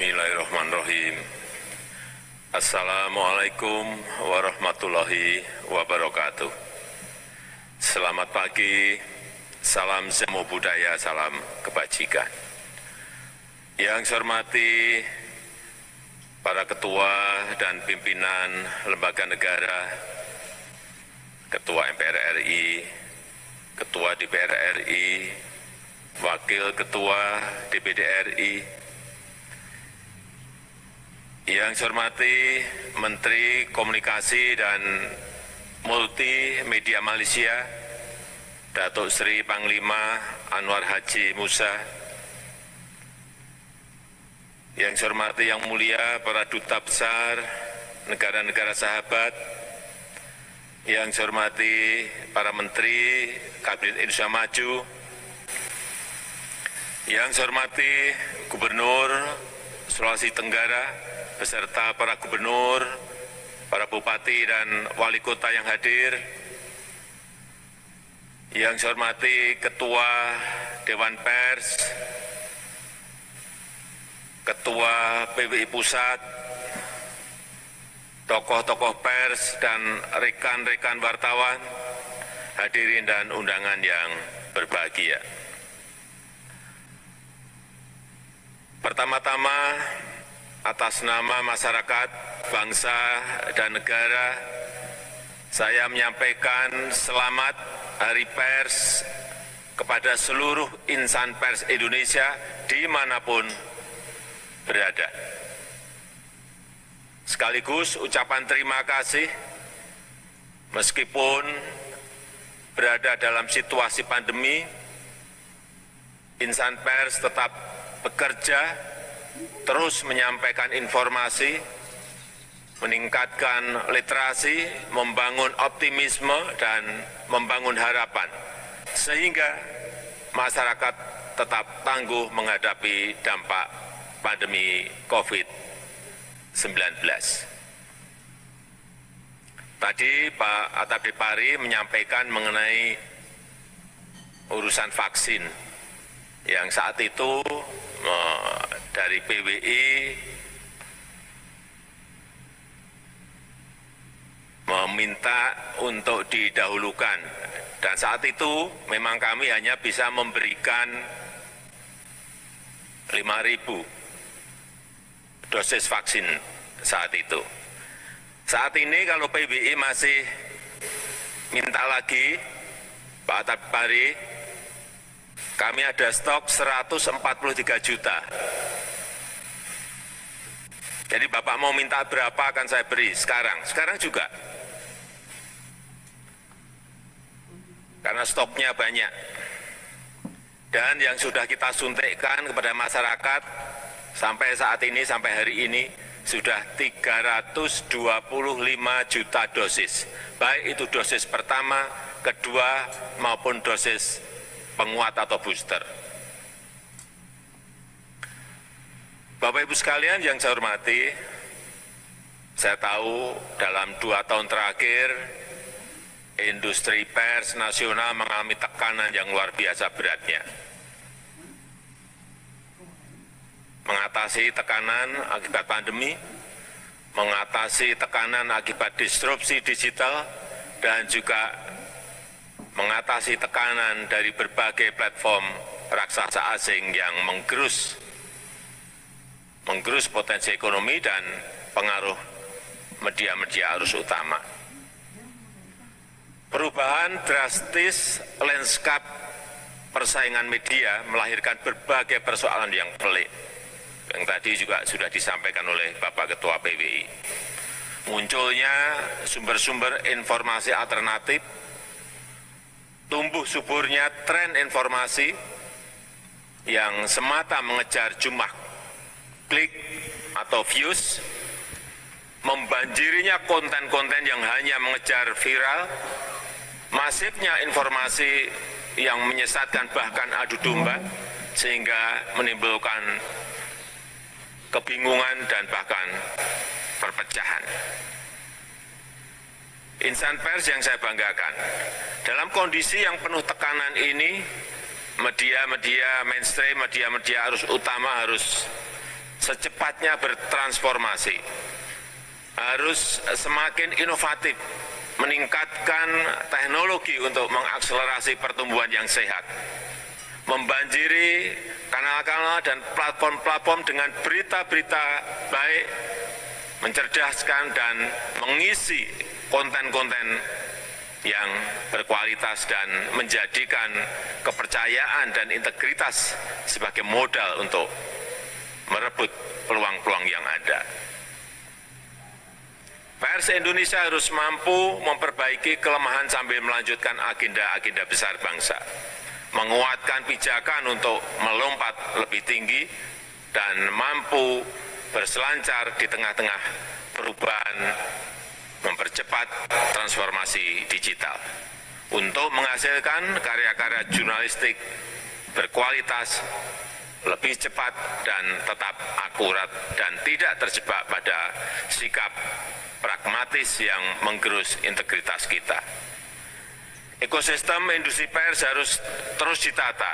Bismillahirrahmanirrahim. Assalamualaikum warahmatullahi wabarakatuh. Selamat pagi, salam semu budaya, salam kebajikan. Yang saya hormati para ketua dan pimpinan lembaga negara, ketua MPR RI, ketua DPR RI, wakil ketua DPD RI, yang saya hormati Menteri Komunikasi dan Multimedia Malaysia, Datuk Seri Panglima Anwar Haji Musa, yang saya hormati Yang Mulia para Duta Besar negara-negara sahabat, yang saya hormati para Menteri Kabinet Indonesia Maju, yang saya hormati Gubernur Sulawesi Tenggara, beserta para gubernur, para bupati dan wali kota yang hadir, yang saya hormati Ketua Dewan Pers, Ketua PBI Pusat, tokoh-tokoh pers dan rekan-rekan wartawan, hadirin dan undangan yang berbahagia. Pertama-tama, atas nama masyarakat, bangsa, dan negara, saya menyampaikan selamat Hari Pers kepada seluruh insan pers Indonesia dimanapun berada. Sekaligus ucapan terima kasih, meskipun berada dalam situasi pandemi, insan pers tetap bekerja, terus menyampaikan informasi, meningkatkan literasi, membangun optimisme, dan membangun harapan, sehingga masyarakat tetap tangguh menghadapi dampak pandemi COVID-19. Tadi Pak Attabdipari menyampaikan mengenai urusan vaksin, yang saat itu dari PWI meminta untuk didahulukan, dan saat itu memang kami hanya bisa memberikan 5.000 dosis vaksin saat itu. Saat ini kalau PBI masih minta lagi, Pak Attabdipari, kami ada stok 143 juta. Jadi Bapak mau minta berapa akan saya beri sekarang juga. Karena stoknya banyak. Dan yang sudah kita suntikkan kepada masyarakat sampai saat ini, sampai hari ini, sudah 325 juta dosis. Baik itu dosis pertama, kedua, maupun dosis penguat atau booster. Bapak Ibu sekalian yang saya hormati, saya tahu dalam 2 tahun terakhir industri pers nasional mengalami tekanan yang luar biasa beratnya. Mengatasi tekanan akibat pandemi, mengatasi tekanan akibat disrupsi digital, dan juga mengatasi tekanan dari berbagai platform raksasa asing yang menggerus potensi ekonomi dan pengaruh media-media arus utama. Perubahan drastis lanskap persaingan media melahirkan berbagai persoalan yang pelik, yang tadi juga sudah disampaikan oleh Bapak Ketua PWI. Munculnya sumber-sumber informasi alternatif, tumbuh suburnya tren informasi yang semata mengejar jumlah klik atau views, membanjirinya konten-konten yang hanya mengejar viral, masifnya informasi yang menyesatkan bahkan adu domba, sehingga menimbulkan kebingungan dan bahkan perpecahan. Insan pers yang saya banggakan, dalam kondisi yang penuh tekanan ini, media-media mainstream, media-media arus utama harus secepatnya bertransformasi, harus semakin inovatif, meningkatkan teknologi untuk mengakselerasi pertumbuhan yang sehat, membanjiri kanal-kanal dan platform-platform dengan berita-berita baik, mencerdaskan dan mengisi konten-konten yang berkualitas dan menjadikan kepercayaan dan integritas sebagai modal untuk merebut peluang-peluang yang ada. Pers Indonesia harus mampu memperbaiki kelemahan sambil melanjutkan agenda-agenda besar bangsa, menguatkan pijakan untuk melompat lebih tinggi dan mampu berselancar di tengah-tengah perubahan, mempercepat transformasi digital untuk menghasilkan karya-karya jurnalistik berkualitas, lebih cepat dan tetap akurat dan tidak terjebak pada sikap pragmatis yang menggerus integritas kita. Ekosistem industri pers harus terus ditata.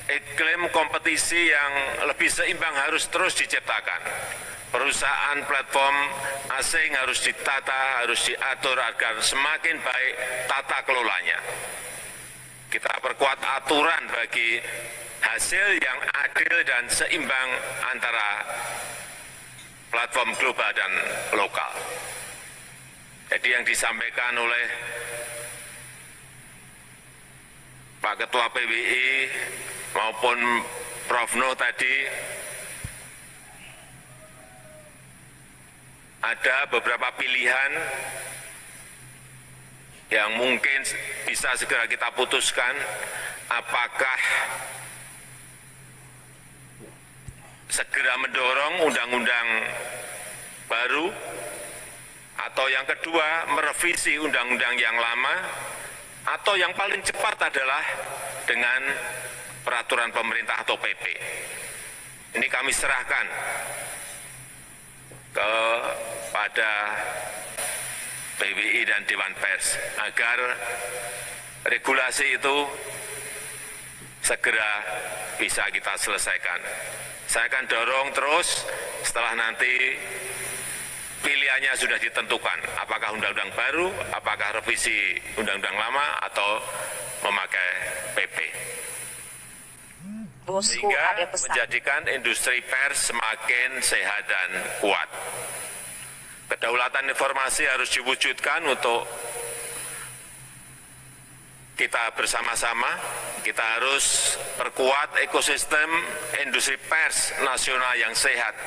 Iklim kompetisi yang lebih seimbang harus terus diciptakan. Perusahaan platform asing harus ditata, harus diatur agar semakin baik tata kelolanya. Kita perkuat aturan bagi hasil yang adil dan seimbang antara platform global dan lokal. Jadi yang disampaikan oleh Pak Ketua PBI maupun Prof. Nuh tadi, ada beberapa pilihan yang mungkin bisa segera kita putuskan, apakah segera mendorong undang-undang baru, atau yang kedua merevisi undang-undang yang lama, atau yang paling cepat adalah dengan peraturan pemerintah atau PP. Ini kami serahkan kepada PBI dan Dewan Pers agar regulasi itu segera bisa kita selesaikan. Saya akan dorong terus setelah nanti pilihannya sudah ditentukan, apakah undang-undang baru, apakah revisi undang-undang lama, atau memakai PP. Sehingga menjadikan industri pers semakin sehat dan kuat. Kedaulatan informasi harus diwujudkan untuk kita bersama-sama. Kita harus perkuat ekosistem industri pers nasional yang sehat,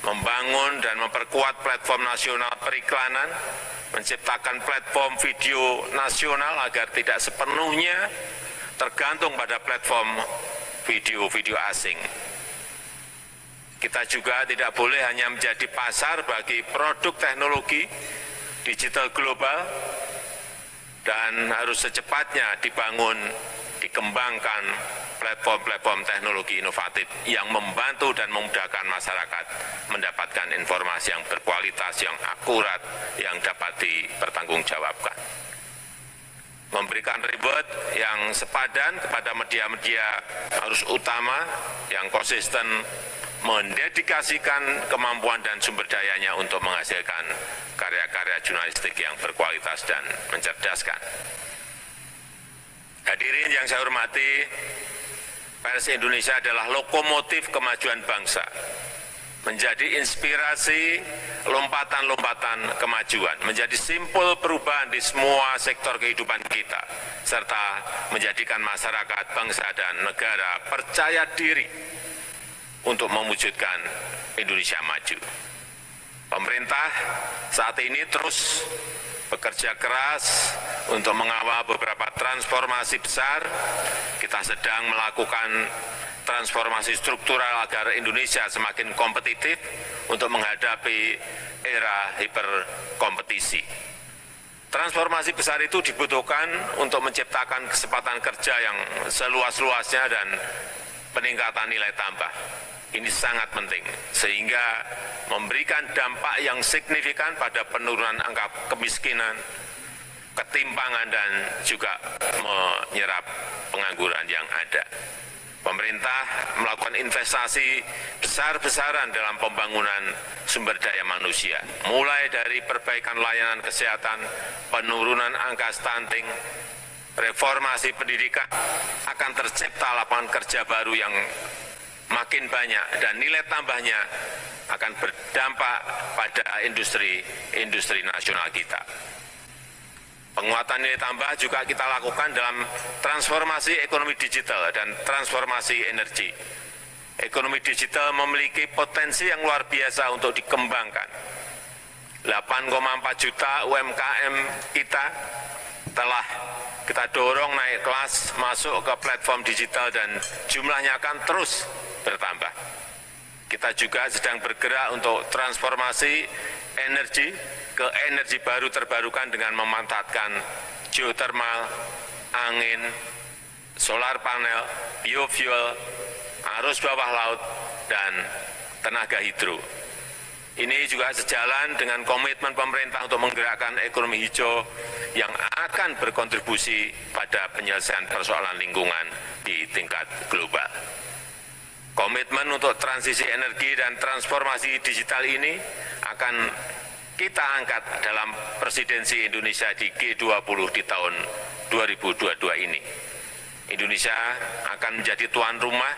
membangun dan memperkuat platform nasional periklanan, menciptakan platform video nasional agar tidak sepenuhnya tergantung pada platform video-video asing. Kita juga tidak boleh hanya menjadi pasar bagi produk teknologi digital global, dan harus secepatnya dibangun, dikembangkan platform-platform teknologi inovatif yang membantu dan memudahkan masyarakat mendapatkan informasi yang berkualitas, yang akurat, yang dapat dipertanggungjawabkan. Memberikan reward yang sepadan kepada media-media arus utama yang konsisten mendedikasikan kemampuan dan sumber dayanya untuk menghasilkan karya-karya jurnalistik yang berkualitas dan mencerdaskan. Hadirin yang saya hormati, pers Indonesia adalah lokomotif kemajuan bangsa, menjadi inspirasi lompatan-lompatan kemajuan, menjadi simpul perubahan di semua sektor kehidupan kita, serta menjadikan masyarakat, bangsa, dan negara percaya diri untuk mewujudkan Indonesia maju. Pemerintah saat ini terus bekerja keras untuk mengawal beberapa transformasi besar. Kita sedang melakukan transformasi struktural agar Indonesia semakin kompetitif untuk menghadapi era hiperkompetisi. Transformasi besar itu dibutuhkan untuk menciptakan kesempatan kerja yang seluas-luasnya dan peningkatan nilai tambah. Ini sangat penting, sehingga memberikan dampak yang signifikan pada penurunan angka kemiskinan, ketimpangan, dan juga menyerap pengangguran yang ada. Pemerintah melakukan investasi besar-besaran dalam pembangunan sumber daya manusia, mulai dari perbaikan layanan kesehatan, penurunan angka stunting, reformasi pendidikan, akan tercipta lapangan kerja baru yang makin banyak dan nilai tambahnya akan berdampak pada industri nasional kita. Penguatan nilai tambah juga kita lakukan dalam transformasi ekonomi digital dan transformasi energi. Ekonomi digital memiliki potensi yang luar biasa untuk dikembangkan. 8,4 juta UMKM kita telah kita dorong naik kelas masuk ke platform digital dan jumlahnya akan terus bertambah. Kita juga sedang bergerak untuk transformasi energi ke energi baru terbarukan dengan memanfaatkan geothermal, angin, solar panel, biofuel, arus bawah laut, dan tenaga hidro. Ini juga sejalan dengan komitmen pemerintah untuk menggerakkan ekonomi hijau yang akan berkontribusi pada penyelesaian persoalan lingkungan di tingkat global. Komitmen untuk transisi energi dan transformasi digital ini akan kita angkat dalam presidensi Indonesia di G20 di tahun 2022 ini. Indonesia akan menjadi tuan rumah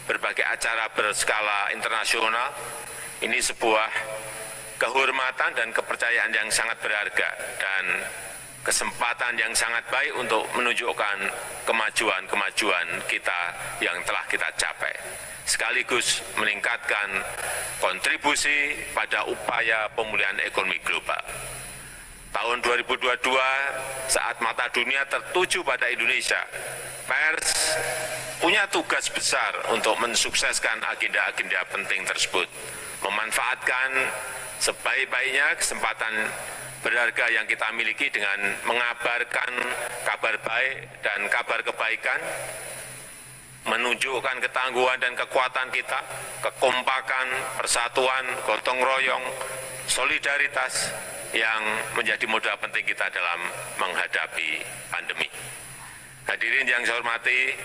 berbagai acara berskala internasional. Ini sebuah kehormatan dan kepercayaan yang sangat berharga dan kesempatan yang sangat baik untuk menunjukkan kemajuan-kemajuan kita yang telah kita capai, sekaligus meningkatkan kontribusi pada upaya pemulihan ekonomi global. Tahun 2022, saat mata dunia tertuju pada Indonesia, pers punya tugas besar untuk mensukseskan agenda-agenda penting tersebut, memanfaatkan sebaik-baiknya kesempatan berharga yang kita miliki dengan mengabarkan kabar baik dan kabar kebaikan, menunjukkan ketangguhan dan kekuatan kita, kekompakan, persatuan, gotong royong, solidaritas yang menjadi modal penting kita dalam menghadapi pandemi. Hadirin yang saya hormati,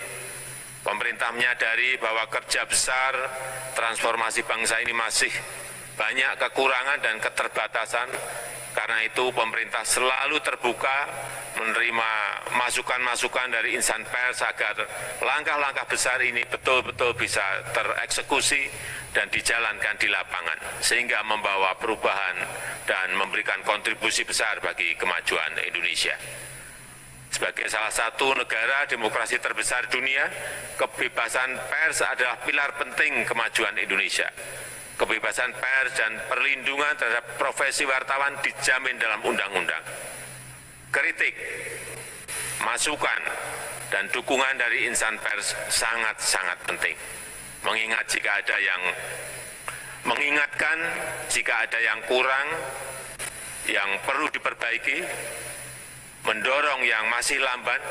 pemerintah menyadari bahwa kerja besar transformasi bangsa ini masih banyak kekurangan dan keterbatasan. Karena itu pemerintah selalu terbuka menerima masukan-masukan dari insan pers agar langkah-langkah besar ini betul-betul bisa tereksekusi dan dijalankan di lapangan, sehingga membawa perubahan dan memberikan kontribusi besar bagi kemajuan Indonesia. Sebagai salah satu negara demokrasi terbesar dunia, kebebasan pers adalah pilar penting kemajuan Indonesia. Kebebasan pers dan perlindungan terhadap profesi wartawan dijamin dalam undang-undang. Kritik, masukan, dan dukungan dari insan pers sangat-sangat penting. Mengingatkan jika ada yang kurang, yang perlu diperbaiki, mendorong yang masih lamban,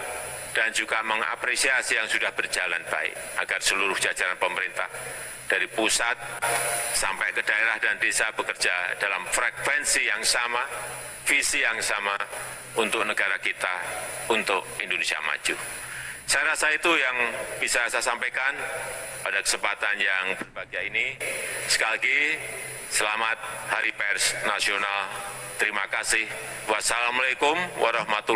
dan juga mengapresiasi yang sudah berjalan baik agar seluruh jajaran pemerintah dari pusat sampai ke daerah dan desa bekerja dalam frekuensi yang sama, visi yang sama untuk negara kita, untuk Indonesia maju. Saya rasa itu yang bisa saya sampaikan pada kesempatan yang berbahagia ini. Sekali lagi, selamat Hari Pers Nasional. Terima kasih. Wassalamualaikum warahmatullahi wabarakatuh.